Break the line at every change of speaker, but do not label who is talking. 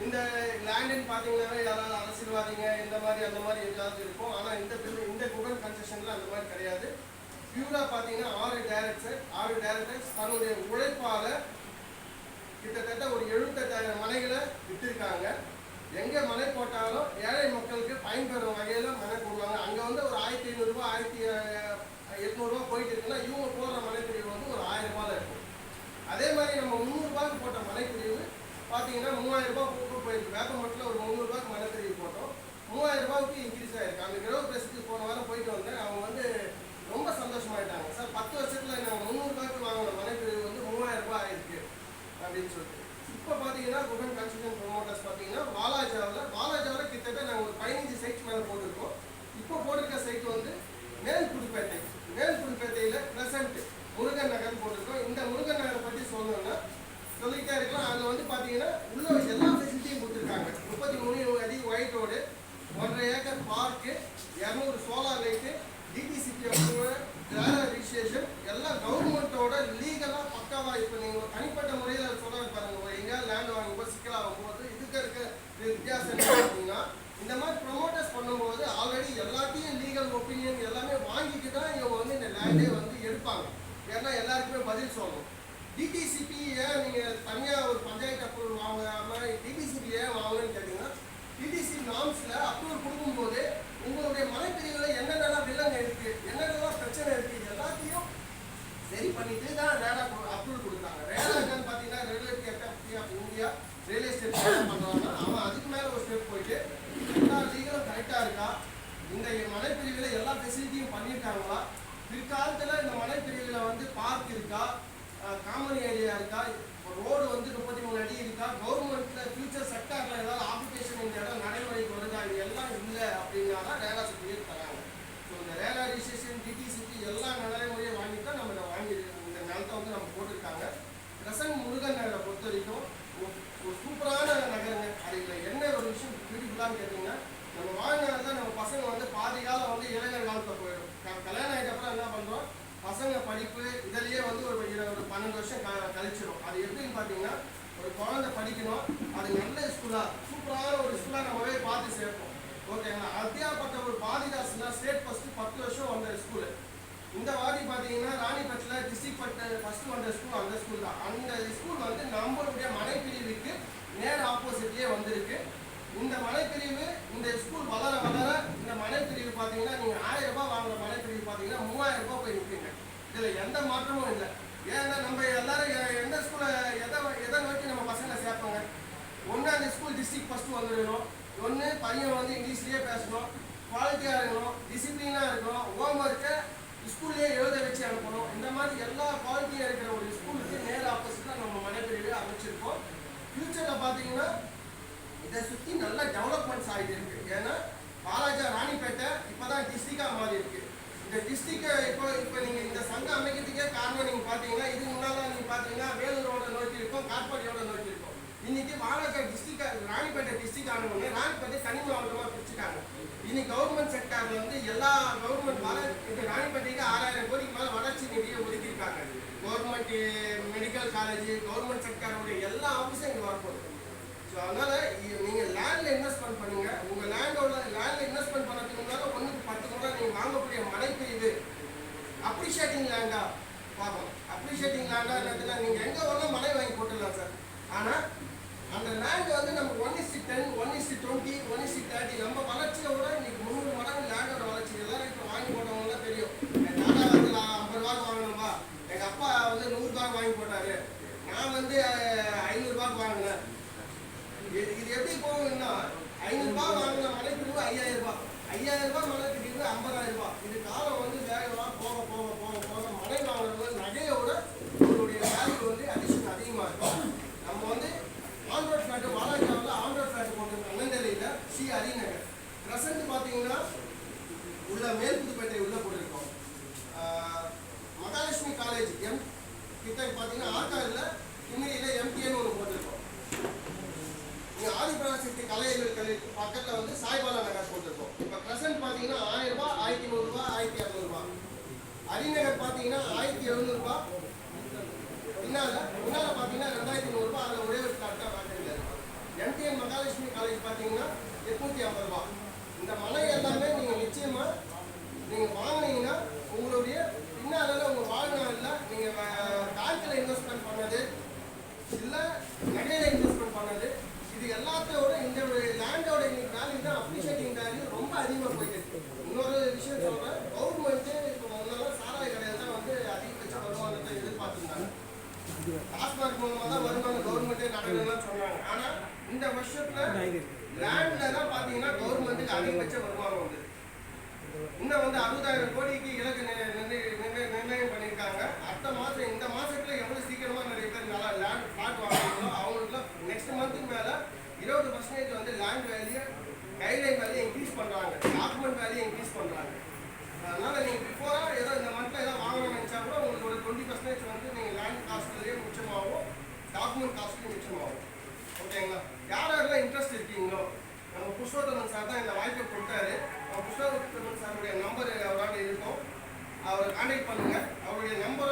இந்த லேண்டுன்னு பார்த்தீங்கன்னாவே யாராவது அரசியல்வாதிங்க இந்த மாதிரி அந்த மாதிரி ஏதாவது இருக்கும். ஆனால் இந்த குகன் கன்ஸ்ட்ரக்ஷனில் அந்த மாதிரி கிடையாது. பியூராக பார்த்தீங்கன்னா 6 டைரக்டர்ஸ் தன்னுடைய உழைப்பால் கிட்டத்தட்ட ஒரு 78,000 மனைகளை விற்றுருக்காங்க. எங்கே மனை போட்டாலும் ஏழை மக்களுக்கு பயன்பெறும் வகையில் மனை போடுவாங்க. அங்கே வந்து ஒரு 1500 ரூபா 1800 ரூபா போயிட்டு இருக்குன்னா இவங்க போடுற மனைப்பிரிவு வந்து ஒரு 1000 ரூபாயில் இருக்கும். அதே மாதிரி நம்ம 300 ரூபாய்க்கு போட்ட மனைப்பிரிவு பார்த்தீங்கன்னா 3000 ரூபாய் போயிருக்கு. வேப்பமட்டில் ஒரு 300 ரூபாய்க்கு மனைப்பிரிவு போட்டோம், 3000 ரூபாய்க்கு இன்க்ரீஸ் ஆகிருக்கு. அந்த கிரக பிரசத்துக்கு போன வாரம் போயிட்டு வந்தேன். அவங்க வந்து ரொம்ப சந்தோஷமாயிட்டாங்க. சார் 10 வருஷத்தில் நாங்கள் 300 ரூபாய்க்கு வாங்கின மனைப்பிரிவு வந்து 3000 ரூபாய் ஆயிருக்கு அப்படின்னு சொல்லிட்டு. இப்போ பார்த்தீங்கன்னா குகன் கன்ஸ்ட்ரக்ஷன் ப்ரொமோட்டர்ஸ் பார்த்தீங்கன்னா வாலாஜாவில் கிட்டத்தட்ட நாங்கள் ஒரு 15 சைட் மேலே போட்டிருக்கோம். இப்போ போட்டிருக்க சைட் வந்து மேல்புதுப்பேட்டையில் ப்ரெசன்ட் முருகன் நகர் போட்டிருக்கோம். இந்த முருகன் நகரை பற்றி சொல்லணும்னா சொல்லிக்கிட்டே இருக்கலாம். அதில் வந்து பார்த்தீங்கன்னா உள்ள எல்லா ஃபெசிலிட்டியும் கொடுத்துருக்காங்க. 33 அடி white road, 1.5 acre park, 200 solar light, DTCP registration எல்லாம் கவர்மெண்ட்டோட லீகலாக பக்காவாக. இப்போ நீங்கள் தனிப்பட்ட முறையில் சொல்ல பாருங்க, எங்கேயாவது லேண்ட் வாங்கும்போது சிக்கலாகும் போது இதுக்கு இருக்க வித்தியாசம் என்ன பார்த்தீங்கன்னா, இந்த மாதிரி ப்ரொமோட்டர்ஸ் பண்ணும்போது ஆல்ரெடி எல்லாத்தையும் லீகல் ஒப்பீனியன் எல்லாமே வாங்கிட்டு தான் இவங்க வந்து இந்த லேண்டே வந்து எடுப்பாங்க. ஏன்னா எல்லாருக்குமே பதில் சொல்லணும். டிடிசிபி ஏன் நீங்கள் தனியாக ஒரு பஞ்சாயத்து அப்ரூவல் வாங்காமல் டிடிசிபி ஏன் வாங்கணும்னு கேட்டிங்கன்னா, டிடிசிபி நார்ம்ஸில் அப்ரூவல் கொடுக்கும்போது உங்களுடைய மனைப்பிரிவில் என்னென்னலாம் வில்லங்க இருக்குது, என்னென்னலாம் பிரச்சனை இருக்குது, எல்லாத்தையும் சரி பண்ணிட்டு தான் ரேரா அப்ரூவல் கொடுக்குறாங்க. ரேரா என்னன்னு பார்த்தீங்கன்னா regulatory authority of India real estate பண்ணுறாங்கன்னா அவன் அதுக்கு மேலே ஒரு ஸ்டெப் போயிட்டு எல்லா லீகலும் கரெக்டாக இருக்கா, இந்த மனைப்பிரிவில் எல்லா ஃபெசிலிட்டியும் பண்ணியிருக்காங்களா, பிற்காலத்தில் இந்த மனைப்பிரிவில் வந்து பார்க் இருக்கா, காமன் ஏரியா இருக்கா, ரோடு வந்து 33 அடி இருக்கா, கவர்மெண்ட்டில் ஃபியூச்சர் செக்டாரில் ஏதாவது ஆப்ளிகேஷன் இந்த இடம் நடைமுறைக்கு வருதா, இது எல்லாம் இல்லை அப்படின்னா தான் ரேரா சர்டிஃபிகேட் தராங்க. ஸோ இந்த ரேரா ரிஜிஸ்ட்ரேஷன் டிடிசிபி எல்லா நடைமுறையை வாங்கி தான் நம்ம இந்த நிலத்தை வந்து நம்ம போட்டிருக்காங்க. பிரசன்ட் முருகன் நகரை பொறுத்த வரைக்கும் ஒரு சூப்பரான நகருங்க. அதில் என்ன ஒரு விஷயம் பியூட்டிஃபுல்லான்னு கேட்டிங்கன்னா, நம்ம வாழ்நாள் தான் நம்ம பசங்க வந்து பாதி காலம் வந்து இளைஞர் காலத்தை போயிடும். கல்யாணம் ஆகிட்ட அப்புறம் என்ன பண்ணுறோம், பசங்க படிப்பு இதிலேயே வந்து ஒரு 12 வருஷம் கழிச்சிடும். அது எப்படின்னு பார்த்தீங்கன்னா, ஒரு குழந்தை படிக்கணும், அது நல்ல ஸ்கூலாக சூப்பரான ஒரு ஸ்கூலாக நம்மவே பார்த்து சேர்ப்போம். ஓகேங்களா? அப்படியாப்பட்ட ஒரு பாரதிதாசனா ஸ்டேட் ஃபஸ்ட்டு 10 வருஷம் வந்த ஸ்கூலு. இந்த வாட்டி பார்த்தீங்கன்னா ராணிப்பேட்டில் டிஸ்ட்ரிக்ட் ஃபஸ்ட்டு வந்த ஸ்கூல் அந்த ஸ்கூல் தான். அந்த ஸ்கூல் வந்து நம்மளுடைய மனைப்பிரிவுக்கு நேர் ஆப்போசிட்லேயே வந்திருக்கு. இந்த மனைப்பிரிவு இந்த ஸ்கூல் வளர வளர இந்த மனைப்பிரிவு பார்த்தீங்கன்னா நீங்கள் 1000 ரூபாய் வாங்குற மனைப்பிரிவு பார்த்தீங்கன்னா 3000 ரூபாய் போய் நிற்குங்க. இதில் எந்த மாற்றமும் இல்லை. ஏன்னா நம்ம எல்லாரும் எந்த ஸ்கூலை எதை நோக்கி நம்ம பசங்களை சேர்ப்போங்க, ஒன்று அந்த ஸ்கூல் டிஸ்ட்ரிக்ட் ஃபஸ்ட்டு வந்துடணும், ஒன்று பையன் வந்து இங்கிலீஷ்லேயே பேசணும், குவாலிட்டியாக இருக்கணும், டிசிப்ளினாக இருக்கணும், ஹோம் ஒர்க்கை ஸ்கூல்லேயே எழுத வச்சு அனுப்பணும். இந்த மாதிரி எல்லா குவாலிட்டியாக இருக்கிற ஒரு ஸ்கூலுக்கு நேர் ஆப்போசிட்டாக நம்ம மனைப்பிரிவு அமைச்சிருக்கோம். ஃப்யூச்சரில் பார்த்தீங்கன்னா இதை சுற்றி நல்ல டெவலப்மெண்ட்ஸ் ஆகிட்டு இருக்குது. ஏன்னா வாலாஜா ராணிப்பேட்டை இப்போ தான் டிஸ்ட்ரிக்டாக மாறி இருக்குது. இந்த டிஸ்ட்ரிக்டை இப்போ நீங்கள் இந்த சங்கம் அமைக்கிறதுக்கே காரணம் நீங்கள் பார்த்தீங்கன்னா, இதுக்கு முன்னால் நீங்கள் பார்த்தீங்கன்னா வேலூரோட நோக்கி இருக்கும், காட்பாடியோட நோக்கி இருக்கும். இன்றைக்கி வாலாஜா டிஸ்ட்ரிக்ட் ராணிப்பேட்டை டிஸ்ட்ரிக்ட் ஆனவொடனே ராணிப்பேட்டை தனி மாவட்டமாக பிரிச்சுட்டாங்க. இன்னைக்கு கவர்மெண்ட் செக்டாரில் வந்து எல்லா கவர்மெண்ட் ராணிப்பேட்டைக்கு 6000 கோடிக்கு மேலே வளர்ச்சி நிதியை ஒதுக்கியிருக்காங்க. கவர்மெண்ட் மெடிக்கல் காலேஜ், கவர்மெண்ட் செக்டாரோடைய எல்லா ஆஃபீஸும் இங்கே வரப்போகுது. ஸோ அதனால் நீங்கள் லேண்டில் இன்வெஸ்ட்மெண்ட் பண்ணுங்கள். உங்கள் லேண்டில் இன்வெஸ்ட்மெண்ட் பண்ணுறதுக்கு முன்னாடி 1க்கு 10 முறை நீங்கள் வாங்கக்கூடிய மனைப்பிரிவு அப்ரிஷியேட்டிங் லேண்டாக பார்க்கணும். அப்ரிஷியேட்டிங் லேண்டாக என்னதுன்னா நீங்கள் எங்கே வேணால் மனை வாங்கி போட்டுடலாம் சார். ஆனால் அந்த லேண்டு வந்து நம்ம 1:10, 1:20, 1:30 நம்ம வளர்ச்சியை விட இன்னைக்கு 300 மடங்கு லேண்டோட வளர்ச்சி. எல்லாரும் இப்போ வாங்கி போட்டவங்களாம் தெரியும். எங்கள் தாத்தா வந்து நான் 50 ரூபாய்க்கு வாங்கினோம்பா, எங்கள் அப்பா வந்து 100 ரூபாய்க்கு வாங்கி போட்டாரு, நான் வந்து 500 ரூபாய்க்கு வாங்கினேன். இது எப்படி போகுதுன்னா 500 ரூபாய் வாங்கின மனைப்பிரிவு 5000 ரூபாய், 5000 ரூபாய் மனைப்பிரிவு 50000 ரூபாய். இது காலம் வந்து வேகமாக போக போக போக போக மனை வாங்குறது நகையோட உங்களுடைய வேல்யூ வந்து அடிஷன் அதிகமாக இருக்கும். நம்ம வந்து ஆண்ட்ராய்ட் ஃபிளாட்டு வாலாஜாவில் ஆண்ட்ராய்ட் ஃபிளாட்டு போட்டிருக்கோம். அண்ணந்தலையில் சி அரிநகர் ப்ரெசண்ட் பார்த்தீங்கன்னா உள்ள மேல்புதுப்பேட்டை உள்ளே போட்டிருக்கோம். மகாலட்சுமி காலேஜ் கிட்ட பார்த்தீங்கன்னா ஆற்காடில் கிமிரியில் MTN ஒன்று போட்டிருக்கோம். இங்கே ஆதிபராசக்தி கலைகள் பக்கத்தில் வந்து சாய்பாலா நகர் போட்டிருக்கோம். இப்போ ப்ரெசண்ட் பார்த்தீங்கன்னா 1000 ரூபாய், 1100 ரூபாய், 1200 ரூபாய். அரிநகர் பார்த்தீங்கன்னா 1700 ரூபாய். பின்னால் பார்த்தீங்கன்னா 2100 ரூபாய். அதில் ஒரே ஒரு ஃபிளாட் தான் வாங்கியிருக்காரு. MTN ப்ரைஸ் பார்த்தீங்கன்னா 850 ரூபா. இந்த மனை எல்லாமே நீங்கள் நிச்சயமாக நீங்கள் வாங்கினீங்கன்னா உங்களுடைய பின்னால உங்கள் வாழ்நாளில் நீங்கள் பேங்க்கில் இன்வெஸ்ட்மெண்ட் பண்ணது இல்லை நகையில் இன்வெஸ்ட்மெண்ட் பண்ணது இது எல்லாத்தையோட இந்த லேண்டோட இன்னைக்கு வேல்யூ தான் அப்ரிஷியேட்டிங் வேல்யூ ரொம்ப அதிகமாக போயிட்டு இருக்கு. இன்னொரு விஷயம் சொல்கிறேன், கவர்மெண்ட்டு இப்போ முன்னெல்லாம் சாராய கடையில் தான் வந்து அதிகபட்ச வருமானத்தை எதிர்பார்த்துருந்தாங்க. டாஸ்மாக் மூலமாக தான் வருமானம் கவர்மெண்ட்டே நடக்குதுன்னு சொன்னாங்க. ஆனால் இந்த வருஷத்தில் லேண்டில் தான் பார்த்தீங்கன்னா கவர்மெண்ட்டுக்கு அதிகபட்ச வருமானம் வந்து இன்னும் வந்து 60,000 கோடிக்கு இலக்கு நிர்ணயம் பண்ணியிருக்காங்க. அடுத்த மாதம் இந்த மாதத்துல எவ்வளோ சீக்கிரமாக நிறைய பேர் நல்லா லேண்ட் ஃப்ளாட் வாங்குறீங்களோ அவங்களுக்குலாம் நெக்ஸ்ட் மந்த்துக்கு மேலே 20% வந்து land value guideline value increase பண்ணுறாங்க, டாக்குமெண்ட் வேல்யூ இன்க்ரீஸ் பண்ணுறாங்க. அதனால் நீங்கள் பிஃபோராக ஏதோ இந்த மந்தில் ஏதோ வாங்கணும்னு நினச்சா கூட உங்களுக்கு ஒரு 20% வந்து நீங்கள் லேண்ட் காஸ்ட்லேயே மிச்சமாகும், டாக்குமெண்ட் காஸ்ட்லேயும் மிச்சமாகும். ஓகேங்களா? யார் யாரெல்லாம் இன்ட்ரெஸ்ட் இருக்கீங்களோ நம்ம புஷ்போத்தமன் சார் தான் இந்த வாய்ப்பை கொடுத்தாரு. புஷ்போத்தமன் சாருடைய நம்பர் அவரோட இருக்கும், அவரை கான்டாக்ட் பண்ணுங்கள். அவருடைய நம்பர்